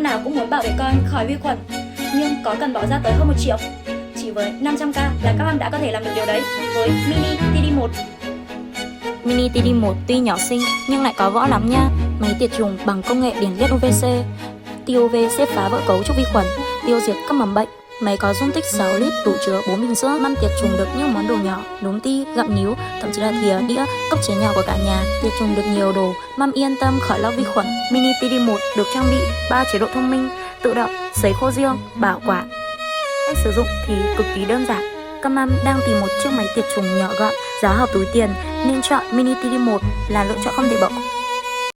Măm nào cũng muốn bảo vệ con khỏi vi khuẩn, nhưng có cần bỏ ra tới hơn 1 triệu. Chỉ với 500k là các măm đã có thể làm được điều đấy với Mini TD1. Mini TD1 tuy nhỏ xinh nhưng lại có võ lắm nha. Máy tiệt trùng bằng công nghệ điển liệt UVC, tia UV xếp phá vỡ cấu trúc vi khuẩn, tiêu diệt các mầm bệnh. Máy có dung tích 6 lít, đủ chứa 4 bình sữa. Măm tiệt trùng được những món đồ nhỏ, núm ti, gặm níu, thậm chí là thìa, đĩa, cốc chén nhỏ của cả nhà. Tiệt trùng được nhiều đồ, măm yên tâm khỏi lo vi khuẩn. Mini TD1 được trang bị 3 chế độ thông minh, tự động, sấy khô riêng, bảo quản. Cách sử dụng thì cực kỳ đơn giản. Các măm đang tìm một chiếc máy tiệt trùng nhỏ gọn, giá hợp túi tiền nên chọn Mini TD1 là lựa chọn không thể bỏ.